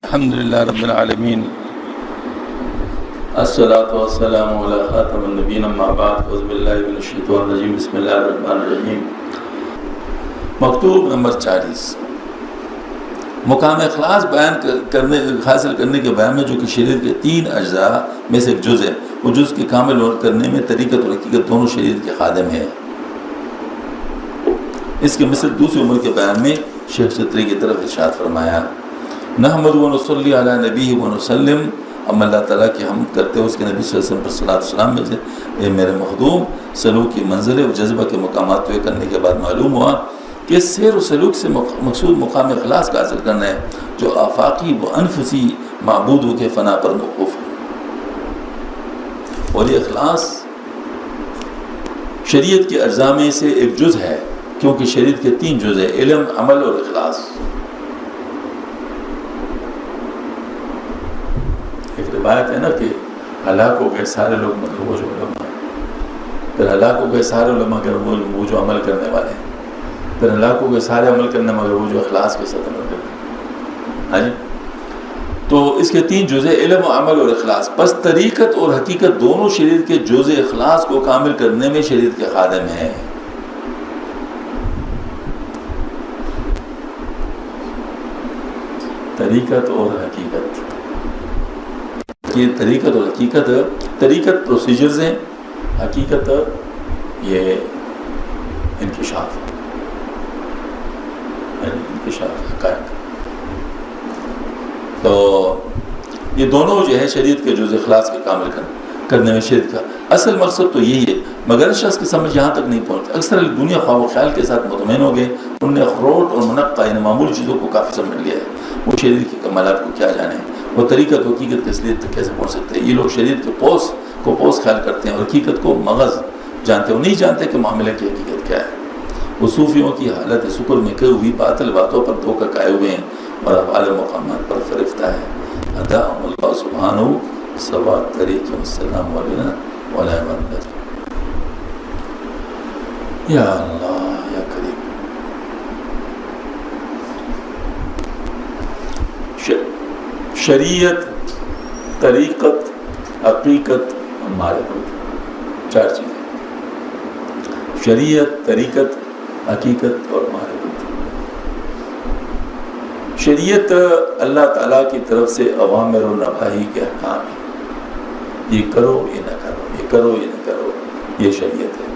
الحمدللہ رب العالمین الصلاۃ والسلام علی خاتم النبیین اما بعد اعوذ باللہ من الشیطان الرجیم بسم اللہ الرحمن الرحیم۔ مکتوب نمبر 40 مقام اخلاص حاصل کرنے کے بیان میں جو کہ شریعت کے 3 اجزاء میں سے ایک جز ہے، وہ جز کے کامل کرنے میں طریقت اور حقیقت دونوں شریعت کے خادم ہیں۔ اس کے مثل دوسری عمر کے بیان میں شیخ شتری کی طرف ارشاد فرمایا، نحمد و نصلی علی نبی و نسلم، ہم اللہ تعالیٰ کی حمد کرتے ہیں اس کے نبی صلی اللہ علیہ وسلم پر صلاۃ والسلام میں سے۔ اے میرے مخدوم، سلوک کی منزل و جذبہ کے مقامات طے کرنے کے بعد معلوم ہوا کہ سیر و سلوک سے مقصود مقام اخلاص کا حاصل کرنا ہے، جو آفاقی و انفسی معبودوں کے فنا پر موقوف ہے۔ اور یہ اخلاص شریعت کے اجزاء میں سے ایک جز ہے، کیونکہ شریعت کے 3 جز ہیں: علم، عمل اور اخلاص۔ ایک روایت ہے نا کہ ہلاک ہو گئے سارے لوگ مگر وہ جو علماء ہیں، پھر ہلاک ہو گئے سارے علماء مگر وہ جو عمل کرنے والے ہیں، پھر ہلاک ہو گئے سارے عمل کرنے مگر وہ جو اخلاص کے ساتھ عمل کرتے ہیں۔ ہاں جی، تو اس کے 3 جز ہیں: علم و عمل اور اخلاص۔ بس طریقت اور حقیقت دونوں شریعت کے جز اخلاص کو کامل کرنے میں شریعت کے خادم ہیں۔ طریقت اور حقیقت، یہ طریقت اور حقیقت، طریقت پروسیجرز ہیں، حقیقت یہ انکشاف حقائق۔ تو یہ دونوں جو ہے شریعت کے جز اخلاص کے کامل کرنے میں شریعت کا اصل مقصد تو یہی ہے، مگر شخص کی سمجھ یہاں تک نہیں پہنچتی۔ اکثر دنیا خواہ و خیال کے ساتھ مطمئن ہو گئے، انہوں نے اخروٹ اور منقع یعنی معمولی چیزوں کو کافی سمجھ لیا ہے، وہ شریعت کی کمالات کو کیا جانے، وہ طریقت و حقیقت کی اصلیت تک کیسے پہنچ سکتے ہیں۔ یہ لوگ شریعت کے پوس خیال کرتے ہیں اور حقیقت کو مغز جانتے ہیں، وہ نہیں جانتے کہ معاملہ کی حقیقت کیا ہے۔ وہ صوفیوں کی حالت سکر میں کئی ہوئی باطل باتوں پر دھوکہ کھائے ہوئے ہیں اور اعلی مقامات پر فرفتہ ہے۔ عطاہم اللہ سبحانہ سوا طریق السلام علینا وعلی من۔ یا اللہ یا کریم، شریعت، طریقت، حقیقت اور معرفت، 4 چیزیں: شریعت، طریقت، حقیقت اور معرفت۔ شریعت اللہ تعالیٰ کی طرف سے اوامر و نواہی کے احکام ہیں، یہ کرو یہ نہ کرو، یہ کرو یہ نہ کرو، یہ شریعت ہے۔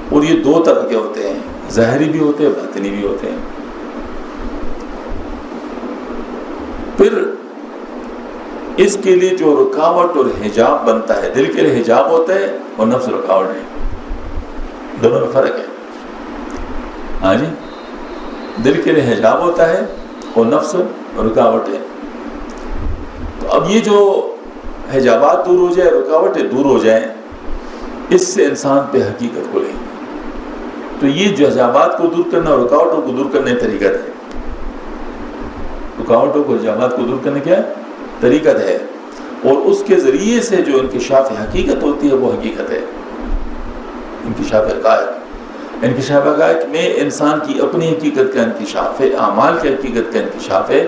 اور یہ 2 طرح کے ہوتے ہیں، ظاہری بھی ہوتے ہیں، باطنی بھی ہوتے ہیں۔ پھر اس کے لیے جو رکاوٹ اور حجاب بنتا ہے، دل کے لیے حجاب ہوتا ہے اور نفس رکاوٹ ہے، دونوں میں فرق ہے۔ ہاں جی، دل کے لیے حجاب ہوتا ہے اور نفس رکاوٹ ہے۔ تو اب یہ جو حجابات دور ہو جائے، رکاوٹیں دور ہو جائیں، اس سے انسان پہ حقیقت کو لیں۔ تو یہ جو حجابات کو دور کرنا اور رکاوٹوں کو دور کرنے طریقت ہے، رکاوٹوں کو حجابات کو دور کرنے کیا طریقت ہے، اور اس کے ذریعے سے جو انکشاف حقیقت ہوتی ہے وہ حقیقت ہے، انکشاف حقائق۔ انکشاف حقائق میں انسان کی اپنی حقیقت کا انکشاف ہے، اعمال کی حقیقت کا انکشاف ہے،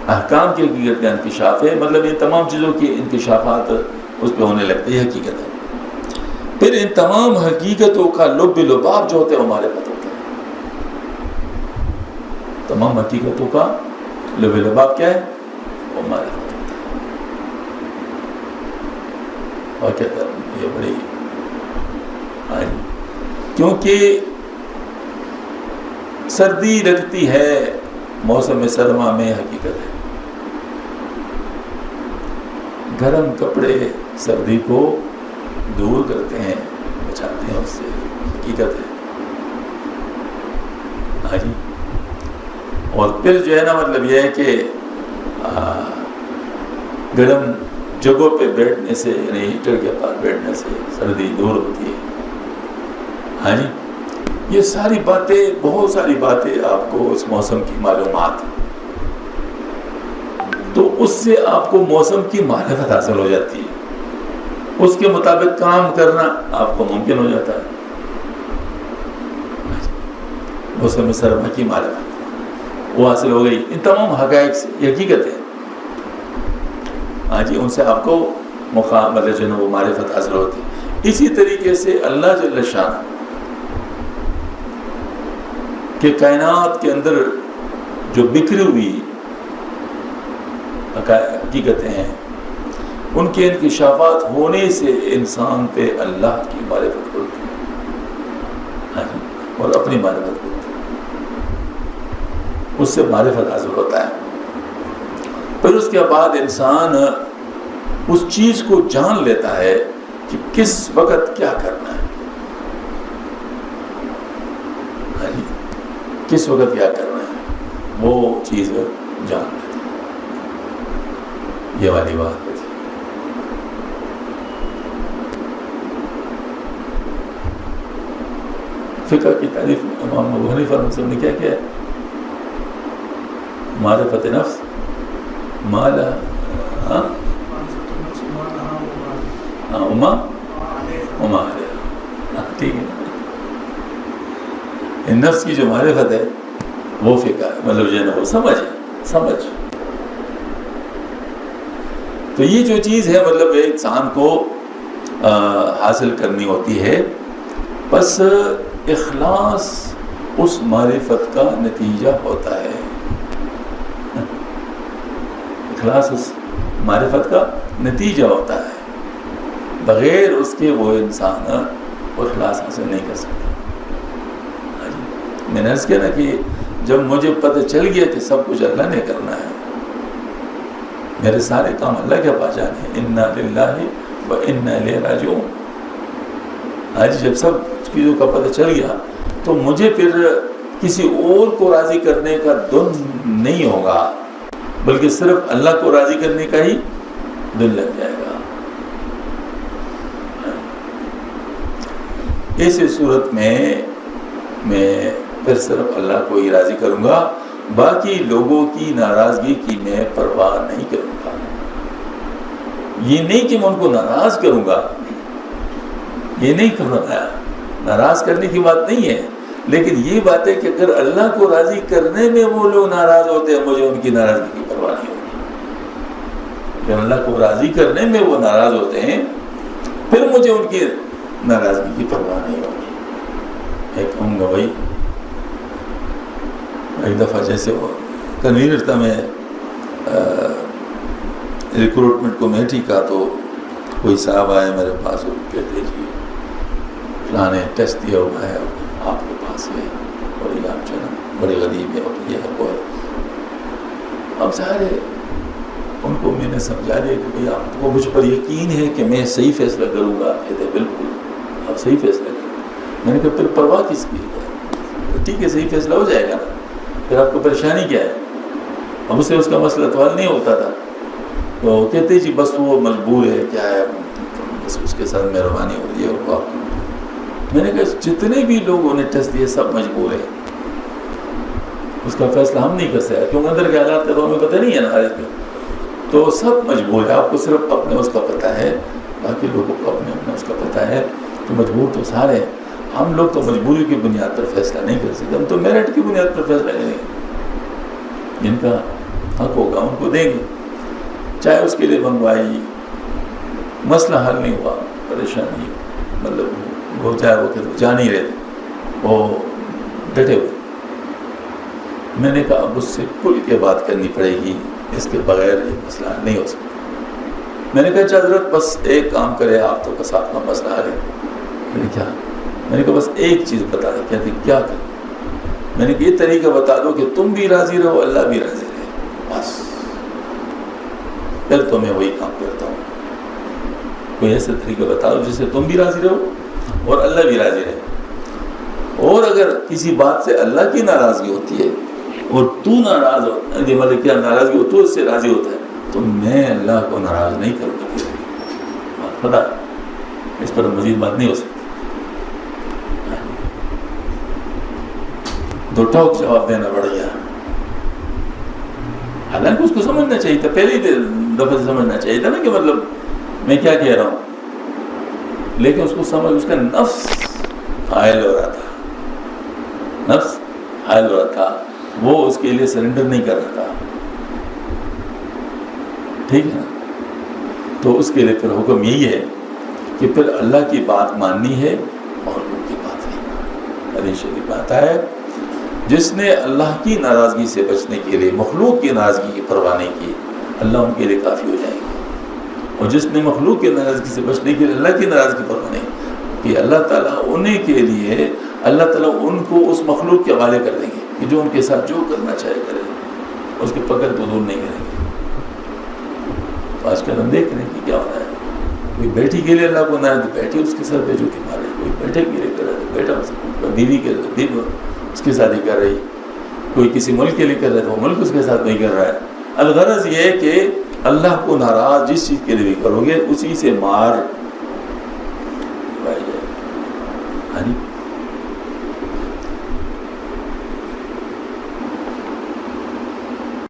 احکام کی حقیقت کا انکشاف ہے، مطلب ان تمام چیزوں کے انکشافات اس پہ ہونے لگتے ہیں، حقیقت ہے۔ پھر ان تمام حقیقتوں کا لب لباب جو ہوتا ہے وہ معرفت ہوتا ہے۔ تمام حقیقتوں کا لب لباب کیا ہے؟ وہ معرفت ہوتا ہے۔ اور کیا کریں، یہ بڑی کیونکہ سردی لگتی ہے موسم سرما میں، حقیقت ہے۔ گرم کپڑے سردی کو دور کرتے ہیں، بچاتے ہیں اس سے، حقیقت ہے۔ ہاں جی، اور پھر جو ہے نا مطلب یہ ہے کہ گرم جگہوں پہ بیٹھنے سے، یعنی ہیٹر کے پاس بیٹھنے سے سردی دور ہوتی ہے۔ ہاں جی، یہ ساری باتیں، بہت ساری باتیں آپ کو اس موسم کی معلومات، تو اس سے آپ کو موسم کی معرفت حاصل ہو جاتی ہے، اس کے مطابق کام کرنا آپ کو ممکن ہو جاتا ہے۔ موسم سرما کی معرفت، وہ حاصل ہو گئی. ان تمام حقائق سے حقیقت ہے. ہاں جی، ان سے آپ کو مقام مطلب جو ہے وہ معرفت حاصل ہوتی. اسی طریقے سے اللہ جل شان کہ کائنات کے اندر جو بکھری ہوئی حقیقتیں ہیں، ان کے انکشافات ہونے سے انسان پہ اللہ کی معرفت ہوتی ہے اور اپنی معرفت ہوتی ہے، اس سے معرفت حاصل ہوتا ہے. پھر اس کے بعد انسان اس چیز کو جان لیتا ہے کہ کس وقت کیا کرنا ہے، کس وقت کیا کرنا ہے، وہ چیز جان لیتا ہے. یہ والی بات ہے. فقہ کی تعریف امام ابو حنیفہ رحمۃ اللہ نے کیا کیا ہے؟ معرفت نفس مالا اما ٹھیک ہے. نفس کی جو معرفت ہے وہ فقہ ہے، مطلب جو ہے نا وہ سمجھ. تو یہ جو چیز ہے مطلب انسان کو حاصل کرنی ہوتی ہے. بس اخلاص اس معرفت کا نتیجہ ہوتا ہے. اخلاص اس معرفت کا نتیجہ ہوتا ہے. بغیر اس کے وہ انسان اخلاص حاصل نہیں کر سکتا. میں نے عرض کیا نا کہ جب مجھے پتہ چل گیا کہ سب کچھ اللہ نے کرنا ہے، میرے سارے کام اللہ کے پاس جانے ہیں، انا للہ و انا الیہ راجعون. آج جب سب چیزوں کا پتہ چل گیا تو مجھے پھر کسی اور کو راضی کرنے کا دن نہیں ہوگا، بلکہ صرف اللہ کو راضی کرنے کا ہی دن لگ جائے گا. ایسی صورت میں پھر صرف اللہ کو ہی راضی کروں گا، باقی لوگوں کی ناراضگی کی میں پرواہ نہیں کروں گا. یہ نہیں کہ میں ان کو ناراض کروں گا، یہ نہیں کرنا، ناراض کرنے کی بات نہیں ہے، لیکن یہ بات ہے کہ اگر اللہ کو راضی کرنے میں وہ لوگ ناراض ہوتے ہیں، مجھے ان کی ناراضگی کی پرواہ نہیں ہوگی. اگر اللہ کو راضی کرنے میں وہ ناراض ہوتے ہیں پھر مجھے ان کی ناراضگی کی پرواہ نہیں ہوگی. میں کہوں گا بھائی، ایک دفعہ جیسے وہ کنوینر تھا، میں ریکروٹمنٹ کمیٹی کا، تو کوئی صاحب آئے میرے پاس اور کہتے جی فلاں نے ٹیسٹ دیا ہوا ہے آپ کے پاس ہے، اور یہ آپ جو ہے نا بڑے غریب ہے اور یہ ہے وہ ہے. اب ظاہر ہے ان کو میں نے سمجھا دیا کہ بھائی آپ کو مجھ پر یقین ہے کہ میں صحیح فیصلہ کروں گا. کہتے بالکل آپ صحیح فیصلہ کریں. میں نے کہا پھر پرواہ کس کی ہے؟ ٹھیک ہے صحیح فیصلہ ہو جائے گا نا، پھر آپ کو پریشانی کیا ہے؟ اب اسے اس کا مسئلہ تو حل نہیں ہوتا تھا. تو کہتے جی بس وہ مجبور ہے، کیا ہے، بس اس کے ساتھ مہربانی ہو رہی ہے. اور میں نے کہا جتنے بھی لوگوں نے ٹیسٹ دیے سب مجبور ہیں، اس کا فیصلہ ہم نہیں کر سکتے کیونکہ اندر کے حالات کا تو ہمیں پتہ نہیں ہے نا ہر ایک. تو سب مجبور ہے، آپ کو صرف اپنے اس کا پتہ ہے، باقی لوگوں کو اپنے اس کا پتہ ہے. تو مجبور تو سارے ہیں. ہم لوگ تو مجبوری کی بنیاد پر فیصلہ نہیں کر سکتے، ہم تو میرٹ کی بنیاد پر فیصلہ کریں گے. جن کا حق ہوگا ان کو دیں گے، چاہے اس کے لیے منگوائی، مسئلہ حل نہیں ہوا، پریشانی مطلب وہ چاہے وہ کہ جا نہیں رہے، وہ ڈٹے ہوئے. میں نے کہا اب اس سے کھل کے بات کرنی پڑے گی، اس کے بغیر یہ مسئلہ حل نہیں ہو سکتا. میں نے کہا اچھا حضرت بس ایک کام کرے آپ، تو بس آپ کا مسئلہ حل ہے. میں نے کہا بس ایک چیز بتا دیں. کہتے کیا کریں؟ میں نے کہا یہ طریقہ بتا دو کہ تم بھی راضی رہو، اللہ بھی راضی رہے، بس پھر تو میں وہی کام کرتا ہوں. کوئی ایسا طریقہ بتا دو جس سے تم بھی راضی رہو اور اللہ بھی راضی رہے. اور اگر کسی بات سے اللہ کی ناراضگی ہوتی ہے اور تو ناراض ہو، مطلب کیا ناراضگی ہو تو اس سے راضی ہوتا ہے، تو میں اللہ کو ناراض نہیں کروں گا. خدا اس پر مزید بات نہیں ہو سکتی. دو ٹوک جواب دینا پڑ گیا. حالانکہ اس کو سمجھنا چاہیے تھا، پہلے ہی دفعہ سے سمجھنا چاہیے تھا نا کہ مطلب میں کیا کہہ رہا ہوں. لیکن اس کو سمجھ، اس کا نفس حائل ہو رہا تھا، نفس حائل ہو رہا تھا. وہ اس کے لیے سرنڈر نہیں کر رہا تھا، ٹھیک ہے نا؟ تو اس کے لیے پھر حکم یہی ہے کہ پھر اللہ کی بات ماننی ہے اور ان کی بات نہیں۔ حدیث شریف میں آتا ہے جس نے اللہ کی ناراضگی سے بچنے کے لیے مخلوق کی ناراضگی کی پرواہ نہیں کی، اللہ ان کے لیے کافی ہو جائے گا، اور جس نے مخلوق کی ناراضگی سے بچنے کے لیے اللہ کی ناراضگی کی پرواہ نہیں کہ اللہ تعالیٰ انہیں کے لیے، اللہ تعالیٰ ان کو اس مخلوق کے حوالے کر دیں گے کہ جو ان کے ساتھ جو کرنا چاہے کرے، اس کے پکڑ کو دور نہیں کریں گے۔ آج کل ہم دیکھ رہے ہیں کہ کیا ہو رہا ہے، کوئی بیٹی کے لیے اللہ کو ناراض، بیٹی اس کے ساتھ بے جھوٹی مارے، کوئی بیٹے کے لیے کر رہا ہے، بیٹا بیوی کے لیے بیوی اس کی شادی کر رہی، کوئی کسی ملک کے لیے کر رہا ہے تو وہ ملک اس کے ساتھ نہیں کر رہا ہے۔ الغرض یہ ہے کہ اللہ کو ناراض جس چیز کے لیے بھی کرو گے اسی سے مار